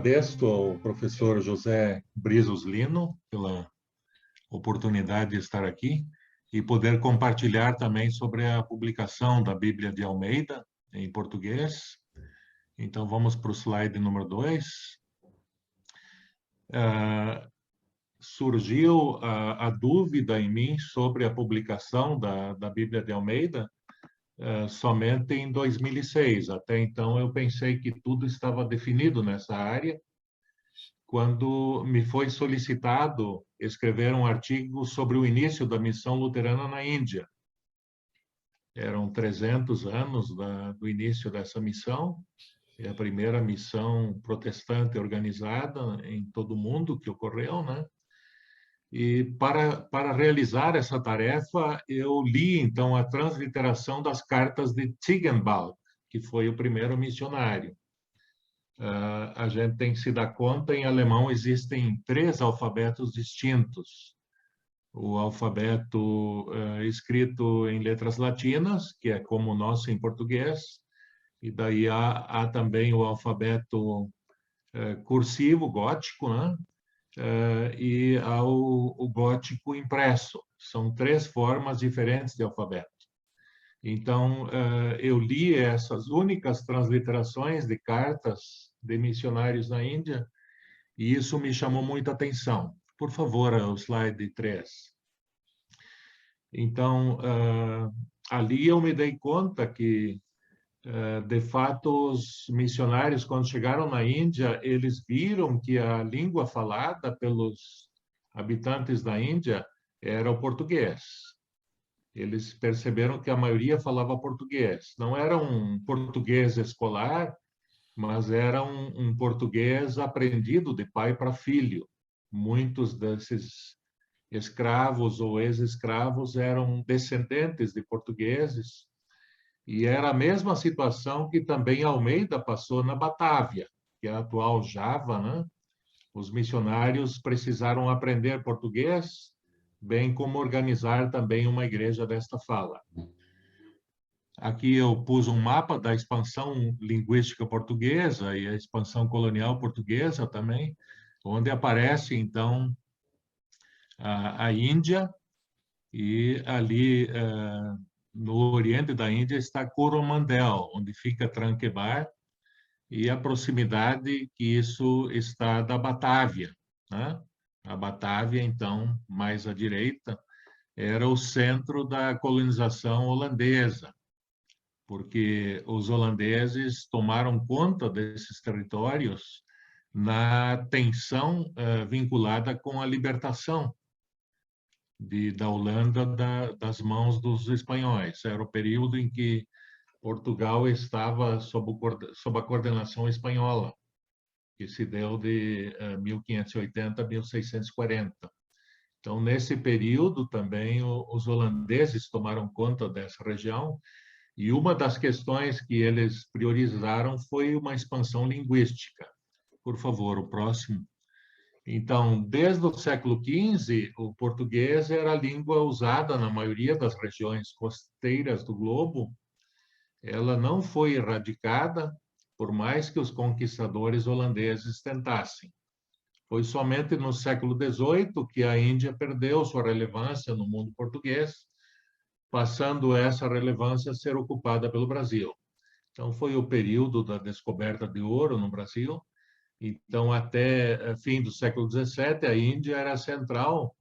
agradeço ao professor José Brizos Lino pela oportunidade de estar aqui e poder compartilhar também sobre a publicação da Bíblia de Almeida em português. Então, vamos para o slide número 2. Surgiu a dúvida em mim sobre a publicação da Bíblia de Almeida somente em 2006. Até então, eu pensei que tudo estava definido nessa área, quando me foi solicitado escrever um artigo sobre o início da missão luterana na Índia. Eram 300 anos do início dessa missão, é a primeira missão protestante organizada em todo o mundo que ocorreu, né? E para realizar essa tarefa, eu li, então, a transliteração das cartas de Ziegenbalg, que foi o primeiro missionário. A gente tem que se dar conta, em alemão existem 3 alfabetos distintos. O alfabeto escrito em letras latinas, que é como o nosso em português, e daí há também o alfabeto cursivo, gótico, né? E há o gótico impresso. São 3 formas diferentes de alfabeto. Então, eu li essas únicas transliterações de cartas de missionários na Índia e isso me chamou muita atenção. Por favor, o slide 3. Então, ali eu me dei conta que, de fato, os missionários, quando chegaram na Índia, eles viram que a língua falada pelos habitantes da Índia era o português. Eles perceberam que a maioria falava português. Não era um português escolar, mas era um português aprendido de pai para filho. Muitos desses escravos ou ex-escravos eram descendentes de portugueses, e era a mesma situação que também Almeida passou na Batávia, que é a atual Java, né? Os missionários precisaram aprender português, bem como organizar também uma igreja desta fala. Aqui eu pus um mapa da expansão linguística portuguesa e a expansão colonial portuguesa também, onde aparece, então, a Índia, e ali no oriente da Índia está Coromandel, onde fica Tranquebar, e a proximidade que isso está da Batávia, né? A Batávia, então, mais à direita, era o centro da colonização holandesa, porque os holandeses tomaram conta desses territórios na tensão vinculada com a libertação da Holanda das mãos dos espanhóis. Era o período em que Portugal estava sob a coordenação espanhola, que se deu de 1580 a 1640. Então, nesse período também, os holandeses tomaram conta dessa região, e uma das questões que eles priorizaram foi uma expansão linguística. Por favor, o próximo. Então, desde o século XV, o português era a língua usada na maioria das regiões costeiras do globo. Ela não foi erradicada, por mais que os conquistadores holandeses tentassem. Foi somente no século XVIII que a Índia perdeu sua relevância no mundo português, passando essa relevância a ser ocupada pelo Brasil. Então, foi o período da descoberta de ouro no Brasil. Então, até fim do século XVII, a Índia era central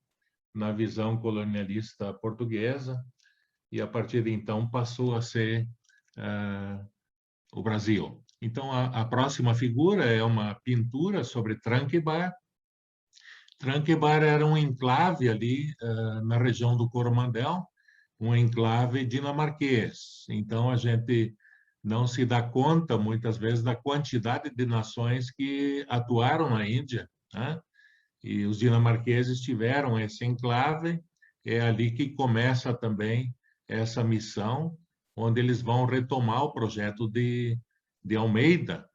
na visão colonialista portuguesa, e a partir de então passou a ser o Brasil. Então, a próxima figura é uma pintura sobre Tranquebar. Tranquebar era um enclave ali na região do Coromandel, um enclave dinamarquês. Então, a gente não se dá conta, muitas vezes, da quantidade de nações que atuaram na Índia, né? E os dinamarqueses tiveram esse enclave, é ali que começa também essa missão, onde eles vão retomar o projeto de Almeida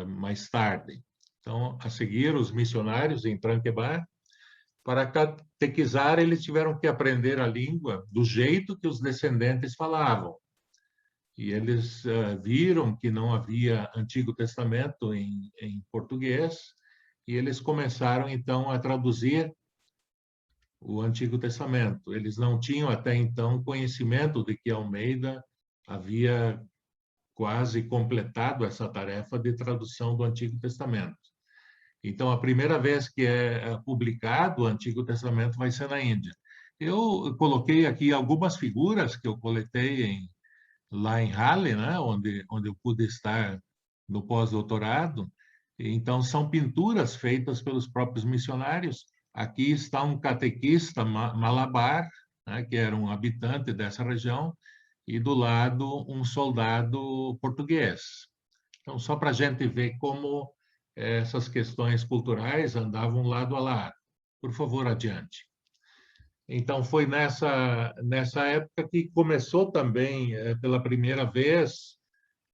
mais tarde. Então, a seguir, os missionários em Tranquebar, para catequizar, eles tiveram que aprender a língua do jeito que os descendentes falavam. e eles viram que não havia Antigo Testamento em português, e eles começaram, então, a traduzir o Antigo Testamento. Eles não tinham até então conhecimento de que Almeida havia quase completado essa tarefa de tradução do Antigo Testamento. Então, a primeira vez que é publicado o Antigo Testamento vai ser na Índia. Eu coloquei aqui algumas figuras que eu coletei lá em Halle, né, onde eu pude estar no pós-doutorado. Então, são pinturas feitas pelos próprios missionários. Aqui está um catequista malabar, né, que era um habitante dessa região, e do lado um soldado português. Então, só para a gente ver como essas questões culturais andavam lado a lado. Por favor, adiante. Então, foi nessa época que começou também, pela primeira vez,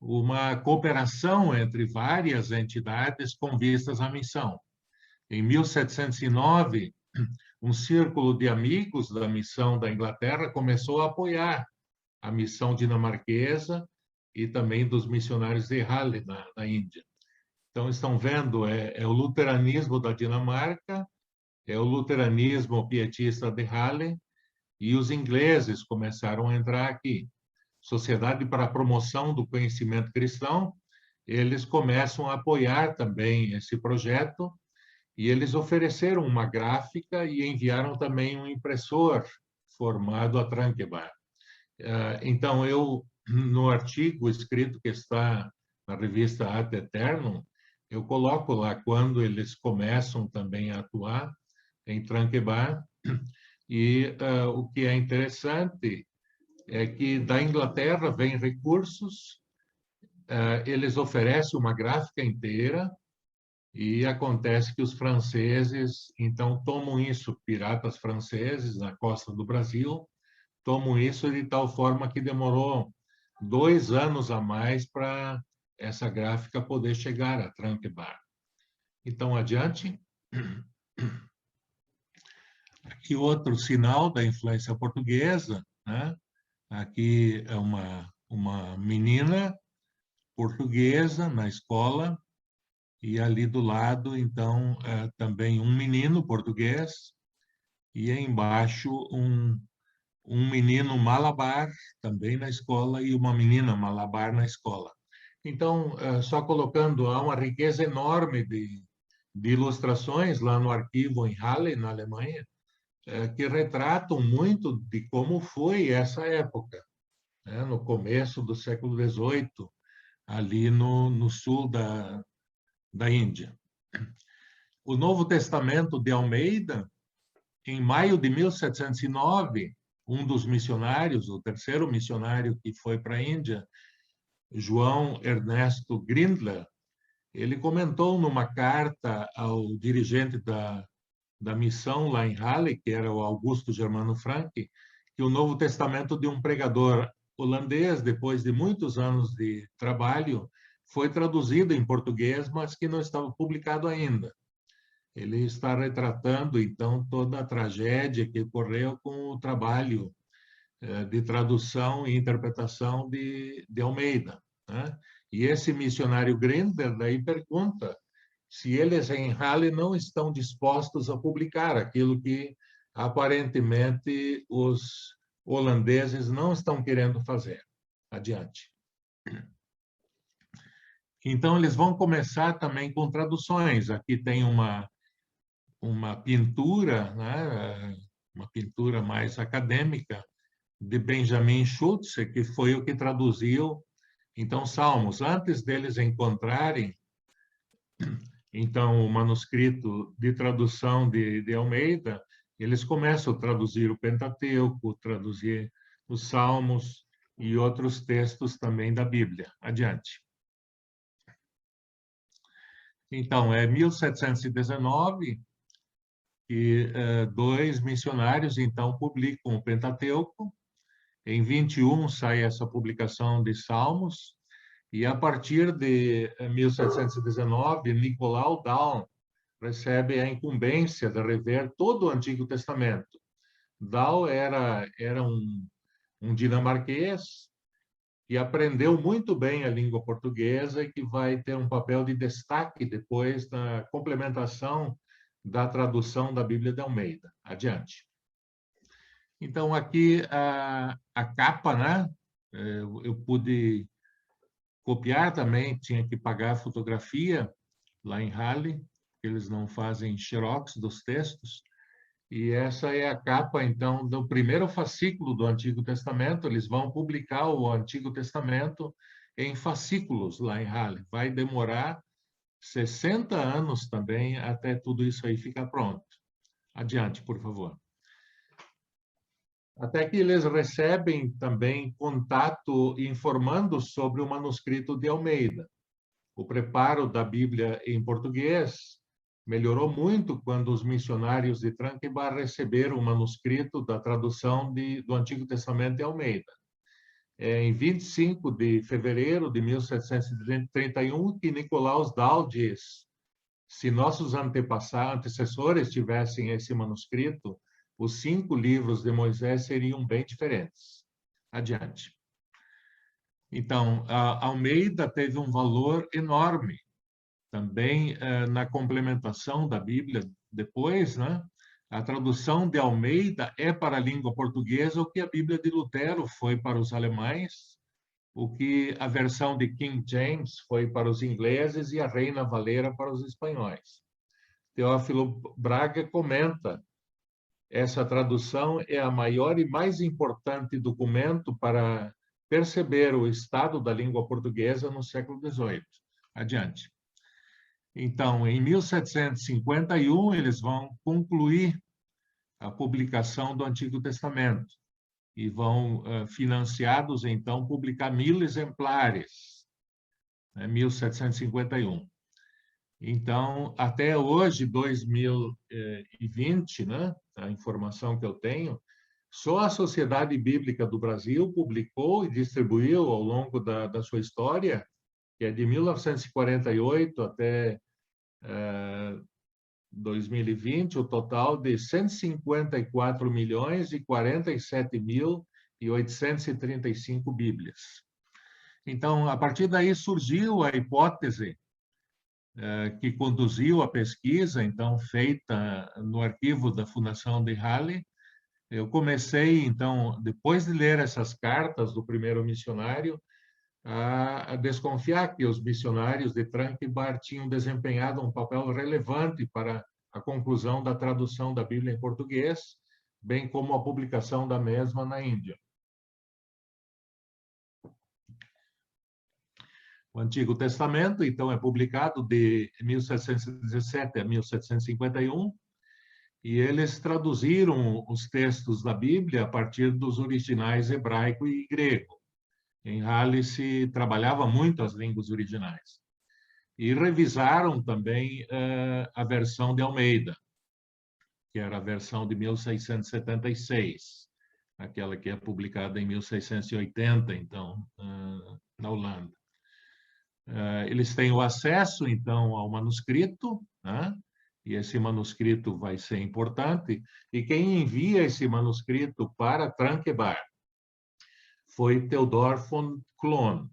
uma cooperação entre várias entidades com vistas à missão. Em 1709, um círculo de amigos da missão da Inglaterra começou a apoiar a missão dinamarquesa e também dos missionários de Halle, na Índia. Então, estão vendo, é o luteranismo da Dinamarca, é o luteranismo pietista de Halle, e os ingleses começaram a entrar aqui. Sociedade para a Promoção do Conhecimento Cristão, eles começam a apoiar também esse projeto, e eles ofereceram uma gráfica e enviaram também um impressor formado a Tranquebar. Então, eu, no artigo escrito que está na revista Ad Eternum, eu coloco lá quando eles começam também a atuar em Tranquebar, e o que é interessante é que da Inglaterra vêm recursos, eles oferecem uma gráfica inteira, e acontece que os franceses, então, tomam isso, piratas franceses na costa do Brasil, tomam isso de tal forma que demorou 2 anos a mais para essa gráfica poder chegar a Tranquebar. Então, adiante. Aqui outro sinal da influência portuguesa, né? Aqui é uma menina portuguesa na escola, e ali do lado, então, também um menino português, e embaixo um menino malabar também na escola e uma menina malabar na escola. Então, só colocando, há uma riqueza enorme de ilustrações lá no arquivo em Halle, na Alemanha, que retratam muito de como foi essa época, né, no começo do século XVIII, ali no sul da Índia. O Novo Testamento de Almeida, em maio de 1709, um dos missionários, o terceiro missionário que foi para a Índia, João Ernesto Grindler, ele comentou numa carta ao dirigente da missão lá em Halle, que era o Augusto Germano Frank, que o Novo Testamento de um pregador holandês, depois de muitos anos de trabalho, foi traduzido em português, mas que não estava publicado ainda. Ele está retratando, então, toda a tragédia que ocorreu com o trabalho de tradução e interpretação de Almeida, né? E esse missionário Grinder daí pergunta se eles em Halle não estão dispostos a publicar aquilo que aparentemente os holandeses não estão querendo fazer. Adiante. Então, eles vão começar também com traduções. Aqui tem uma pintura, né? Uma pintura mais acadêmica, de Benjamin Schultze, que foi o que traduziu, então, Salmos. Antes deles encontrarem, então, o manuscrito de tradução de Almeida, eles começam a traduzir o Pentateuco, traduzir os Salmos e outros textos também da Bíblia. Adiante. Então, é 1719 que 2 missionários, então, publicam o Pentateuco. Em 21 sai essa publicação de Salmos, e a partir de 1719, Nicolau Daun recebe a incumbência de rever todo o Antigo Testamento. Daun era um dinamarquês, e aprendeu muito bem a língua portuguesa e que vai ter um papel de destaque depois na complementação da tradução da Bíblia de Almeida. Adiante. Então, aqui a capa, né? Eu pude copiar também, tinha que pagar a fotografia lá em Halle, eles não fazem xerox dos textos, e essa é a capa, então, do primeiro fascículo do Antigo Testamento. Eles vão publicar o Antigo Testamento em fascículos lá em Halle. Vai demorar 60 anos também até tudo isso aí ficar pronto. Adiante, por favor. Até que eles recebem também contato informando sobre o manuscrito de Almeida. O preparo da Bíblia em português melhorou muito quando os missionários de Tranquebar receberam o manuscrito da tradução do Antigo Testamento de Almeida. Em 25 de fevereiro de 1731, que Nicolaus Dal diz: se nossos antecessores tivessem esse manuscrito, os 5 livros de Moisés seriam bem diferentes. Adiante. Então, a Almeida teve um valor enorme também na complementação da Bíblia depois, né? A tradução de Almeida é para a língua portuguesa o que a Bíblia de Lutero foi para os alemães, o que a versão de King James foi para os ingleses e a Reina Valera para os espanhóis. Teófilo Braga comenta: essa tradução é a maior e mais importante documento para perceber o estado da língua portuguesa no século XVIII. Adiante. Então, em 1751, eles vão concluir a publicação do Antigo Testamento e vão, financiados, então, publicar 1000 exemplares, né, 1751. Então, até hoje, 2020, né, a informação que eu tenho, só a Sociedade Bíblica do Brasil publicou e distribuiu ao longo da sua história, que é de 1948 até 2020, o total de 154 milhões e 47 mil e 835 Bíblias. Então, a partir daí surgiu a hipótese que conduziu a pesquisa, então, feita no arquivo da Fundação de Halle. Eu comecei, então, depois de ler essas cartas do primeiro missionário, a desconfiar que os missionários de Tranquebar tinham desempenhado um papel relevante para a conclusão da tradução da Bíblia em português, bem como a publicação da mesma na Índia. O Antigo Testamento, então, é publicado de 1717 a 1751, e eles traduziram os textos da Bíblia a partir dos originais hebraico e grego. Em Halle se trabalhava muito as línguas originais. E revisaram também a versão de Almeida, que era a versão de 1676, aquela que é publicada em 1680, então, na Holanda. Eles têm o acesso, então, ao manuscrito, né? E esse manuscrito vai ser importante. E quem envia esse manuscrito para Tranquebar foi Theodor von Cloon,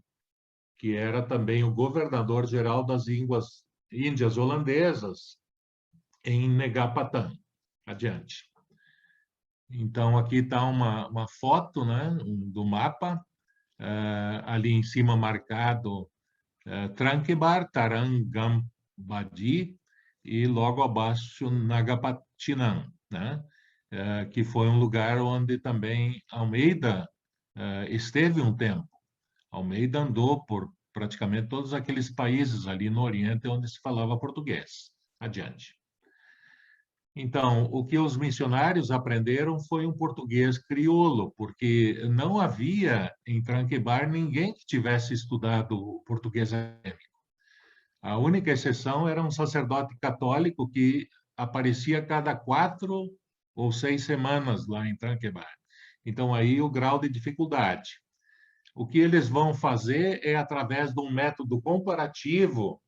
que era também o governador-geral das línguas índias holandesas em Negapatam. Adiante. Então, aqui está uma foto, né, do mapa, ali em cima marcado Tranquebar, Tarangambadi, e logo abaixo Nagapatinam, né, que foi um lugar onde também Almeida esteve um tempo. Almeida andou por praticamente todos aqueles países ali no Oriente onde se falava português. Adiante. Então, o que os missionários aprenderam foi um português crioulo, porque não havia em Tranquebar ninguém que tivesse estudado português acadêmico. A única exceção era um sacerdote católico que aparecia a cada 4 ou 6 semanas lá em Tranquebar. Então, aí o grau de dificuldade. O que eles vão fazer é, através de um método comparativo,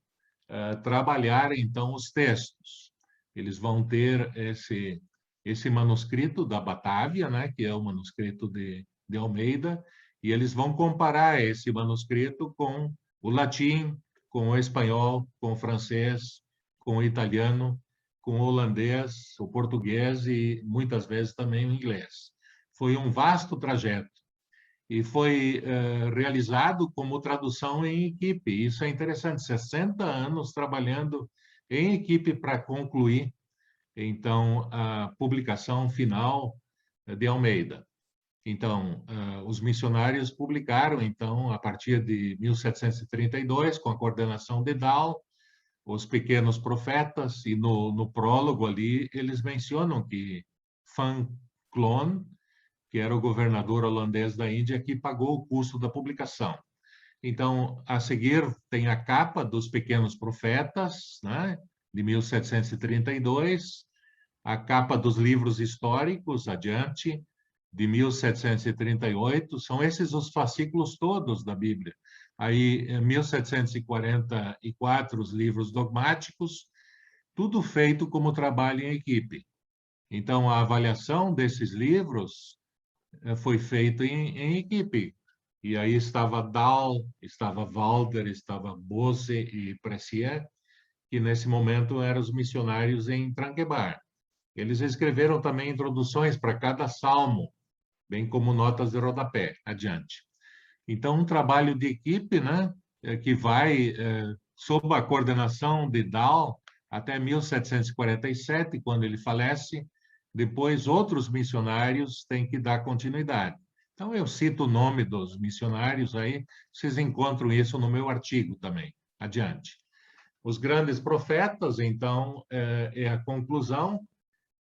trabalhar, então, os textos. Eles vão ter esse manuscrito da Batávia, né, que é o manuscrito de Almeida, e eles vão comparar esse manuscrito com o latim, com o espanhol, com o francês, com o italiano, com o holandês, o português e muitas vezes também o inglês. Foi um vasto trajeto e foi realizado como tradução em equipe. Isso é interessante, 60 anos trabalhando em equipe para concluir, então, a publicação final de Almeida. Então, os missionários publicaram, então, a partir de 1732, com a coordenação de Dal, os Pequenos Profetas, e no prólogo ali eles mencionam que Van Cloon, que era o governador holandês da Índia, que pagou o custo da publicação. Então, a seguir tem a capa dos Pequenos Profetas, né, de 1732, a capa dos livros históricos, adiante, de 1738, são esses os fascículos todos da Bíblia. Aí, em 1744, os livros dogmáticos, tudo feito como trabalho em equipe. Então, a avaliação desses livros foi feita em equipe. E aí estava Dahl, estava Walter, estava Bose e Pressier, que nesse momento eram os missionários em Tranquebar. Eles escreveram também introduções para cada salmo, bem como notas de rodapé. Adiante. Então, um trabalho de equipe, né, que vai sob a coordenação de Dahl até 1747, quando ele falece. Depois, outros missionários têm que dar continuidade. Então, eu cito o nome dos missionários aí, vocês encontram isso no meu artigo também. Adiante. Os grandes profetas, então, é a conclusão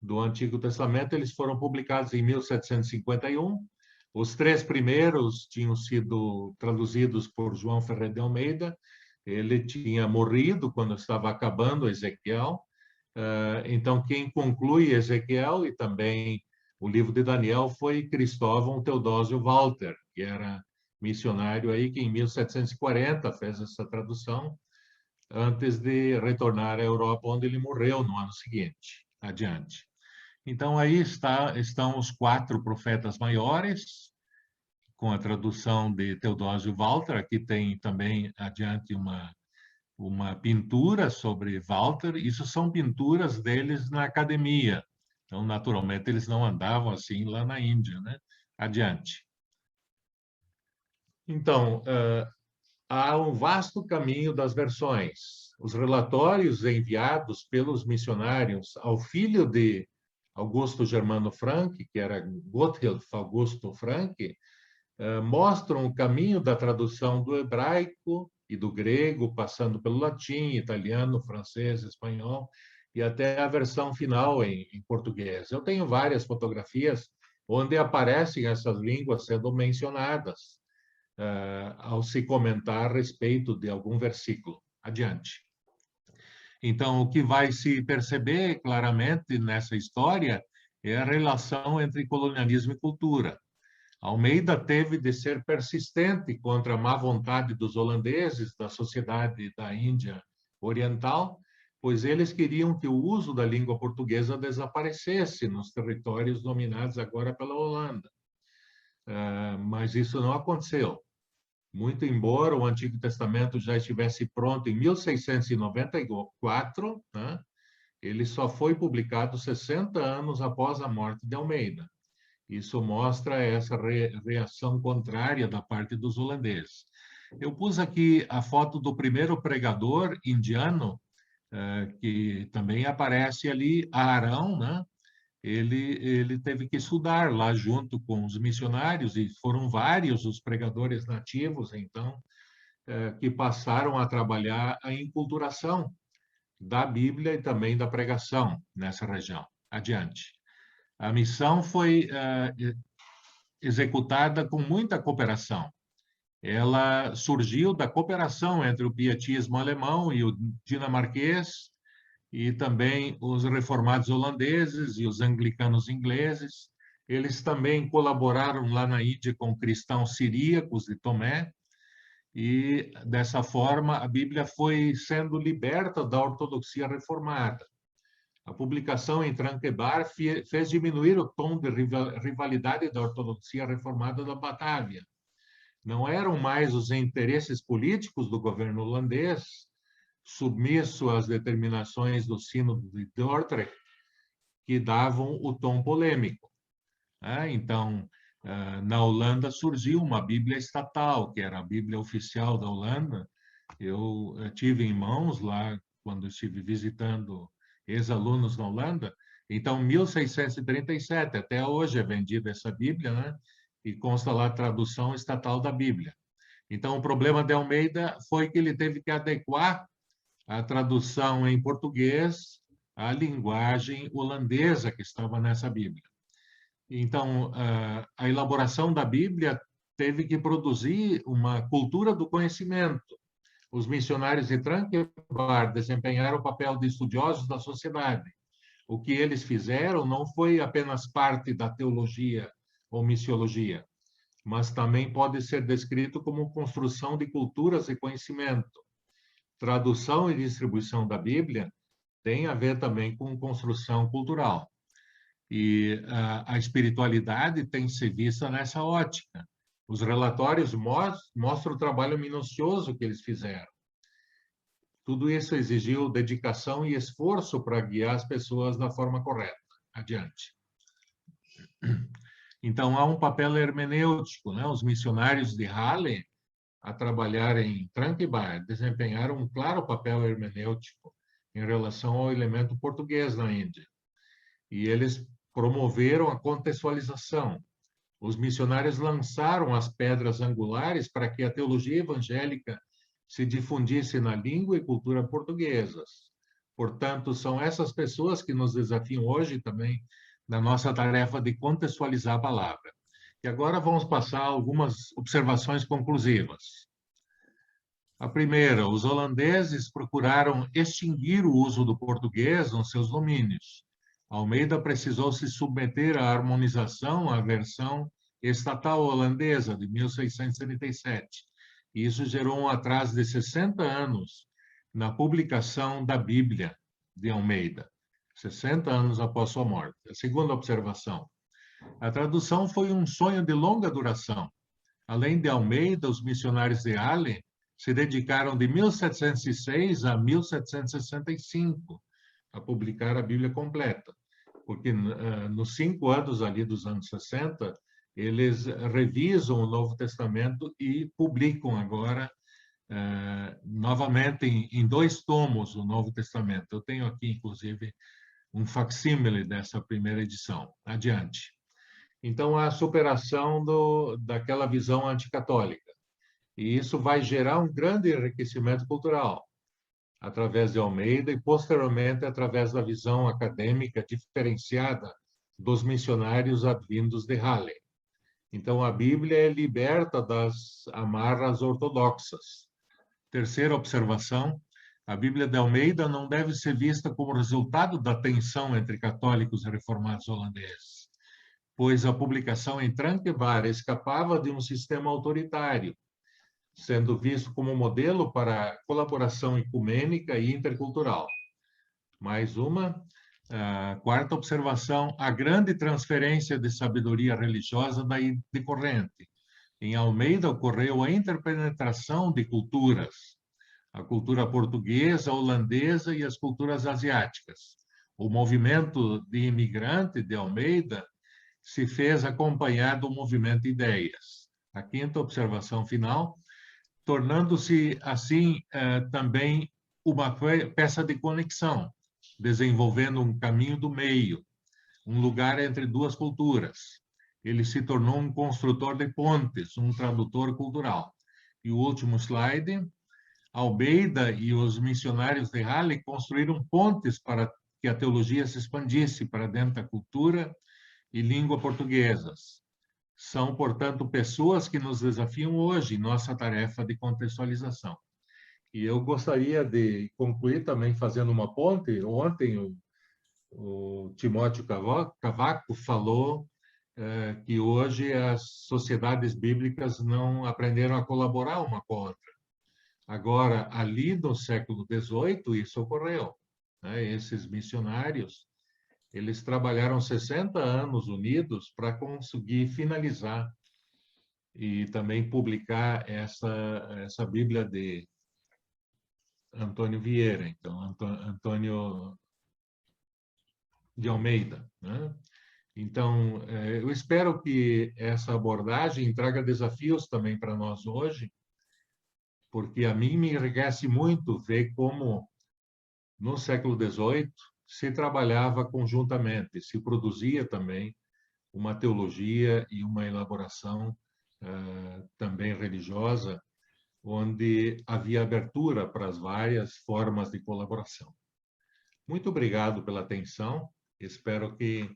do Antigo Testamento. Eles foram publicados em 1751. Os três primeiros tinham sido traduzidos por João Ferreira de Almeida. Ele tinha morrido quando estava acabando Ezequiel. Então, quem conclui Ezequiel e também o livro de Daniel foi Cristóvão Teodósio Walter, que era missionário aí, que em 1740 fez essa tradução, antes de retornar à Europa, onde ele morreu no ano seguinte. Adiante. Então, aí estão os 4 profetas maiores, com a tradução de Teodósio Walter. Aqui tem também, adiante, uma pintura sobre Walter. Isso são pinturas deles na academia. Então, naturalmente, eles não andavam assim lá na Índia, né? Adiante. Então, há um vasto caminho das versões. Os relatórios enviados pelos missionários ao filho de Augusto Germano Frank, que era Gotthild Augusto Frank, mostram o caminho da tradução do hebraico e do grego, passando pelo latim, italiano, francês, espanhol, e até a versão final em português. Eu tenho várias fotografias onde aparecem essas línguas sendo mencionadas, ao se comentar a respeito de algum versículo. Adiante. Então, o que vai se perceber claramente nessa história é a relação entre colonialismo e cultura. Almeida teve de ser persistente contra a má vontade dos holandeses, da sociedade da Índia Oriental, pois eles queriam que o uso da língua portuguesa desaparecesse nos territórios dominados agora pela Holanda. Mas isso não aconteceu. Muito embora o Antigo Testamento já estivesse pronto em 1694, né, ele só foi publicado 60 anos após a morte de Almeida. Isso mostra essa reação contrária da parte dos holandeses. Eu pus aqui a foto do primeiro pregador indiano, que também aparece ali, Arão, né? Ele teve que estudar lá junto com os missionários, e foram vários os pregadores nativos, então, que passaram a trabalhar a enculturação da Bíblia e também da pregação nessa região. Adiante. A missão foi executada com muita cooperação. Ela surgiu da cooperação entre o pietismo alemão e o dinamarquês, e também os reformados holandeses e os anglicanos ingleses. Eles também colaboraram lá na Índia com cristãos siríacos de Tomé, e dessa forma a Bíblia foi sendo liberta da ortodoxia reformada. A publicação em Tranquebar fez diminuir o tom de rivalidade da ortodoxia reformada da Batávia. Não eram mais os interesses políticos do governo holandês, submisso às determinações do Sínodo de Dordrecht, que davam o tom polêmico, né? Então, na Holanda surgiu uma Bíblia estatal, que era a Bíblia oficial da Holanda. Eu tive em mãos lá, quando estive visitando ex-alunos na Holanda. Então, 1637, até hoje é vendida essa Bíblia, né? E consta lá a tradução estatal da Bíblia. Então, o problema de Almeida foi que ele teve que adequar a tradução em português à linguagem holandesa que estava nessa Bíblia. Então, a elaboração da Bíblia teve que produzir uma cultura do conhecimento. Os missionários de Tranquebar desempenharam o papel de estudiosos da sociedade. O que eles fizeram não foi apenas parte da teologia ou missiologia, mas também pode ser descrito como construção de culturas e conhecimento. Tradução e distribuição da Bíblia tem a ver também com construção cultural. E a espiritualidade tem que ser vista nessa ótica. Os relatórios mostram o trabalho minucioso que eles fizeram. Tudo isso exigiu dedicação e esforço para guiar as pessoas da forma correta. Adiante. Então, há um papel hermenêutico, né? Os missionários de Halle, a trabalhar em Tranquebar, desempenharam um claro papel hermenêutico em relação ao elemento português na Índia. E eles promoveram a contextualização. Os missionários lançaram as pedras angulares para que a teologia evangélica se difundisse na língua e cultura portuguesas. Portanto, são essas pessoas que nos desafiam hoje também na nossa tarefa de contextualizar a palavra. E agora vamos passar algumas observações conclusivas. A primeira, os holandeses procuraram extinguir o uso do português nos seus domínios. Almeida precisou se submeter à harmonização à versão estatal holandesa de 1637. E isso gerou um atraso de 60 anos na publicação da Bíblia de Almeida, 60 anos após sua morte. A segunda observação, a tradução foi um sonho de longa duração. Além de Almeida, os missionários de Halle se dedicaram de 1706 a 1765 a publicar a Bíblia completa, porque nos 5 anos ali dos anos 60, eles revisam o Novo Testamento e publicam agora novamente em 2 tomos o Novo Testamento. Eu tenho aqui, inclusive, um facsímile dessa primeira edição. Adiante. Então, a superação daquela visão anticatólica. E isso vai gerar um grande enriquecimento cultural, através de Almeida e, posteriormente, através da visão acadêmica diferenciada dos missionários advindos de Halle. Então, a Bíblia é liberta das amarras ortodoxas. Terceira observação, a Bíblia de Almeida não deve ser vista como resultado da tensão entre católicos e reformados holandeses, pois a publicação em Tranquebar escapava de um sistema autoritário, sendo visto como modelo para colaboração ecumênica e intercultural. Mais uma, quarta observação, a grande transferência de sabedoria religiosa daí decorrente. Em Almeida ocorreu a interpenetração de culturas, a cultura portuguesa, holandesa e as culturas asiáticas. O movimento de imigrante de Almeida se fez acompanhar do movimento de ideias. A quinta observação final, tornando-se, assim, também uma peça de conexão, desenvolvendo um caminho do meio, um lugar entre 2 culturas. Ele se tornou um construtor de pontes, um tradutor cultural. E o último slide, Almeida e os missionários de Halle construíram pontes para que a teologia se expandisse para dentro da cultura e língua portuguesas. São, portanto, pessoas que nos desafiam hoje em nossa tarefa de contextualização. E eu gostaria de concluir também fazendo uma ponte. Ontem, o Timóteo Cavaco falou que hoje as sociedades bíblicas não aprenderam a colaborar uma com a outra. Agora, ali no século XVIII, isso ocorreu, né? Esses missionários, eles trabalharam 60 anos unidos para conseguir finalizar e também publicar essa Bíblia de Antônio Vieira, então, Antônio de Almeida, né? Então, eu espero que essa abordagem traga desafios também para nós hoje, porque a mim me enriquece muito ver como, no século XVIII, se trabalhava conjuntamente, se produzia também uma teologia e uma elaboração também religiosa, onde havia abertura para as várias formas de colaboração. Muito obrigado pela atenção, espero que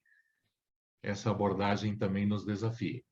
essa abordagem também nos desafie.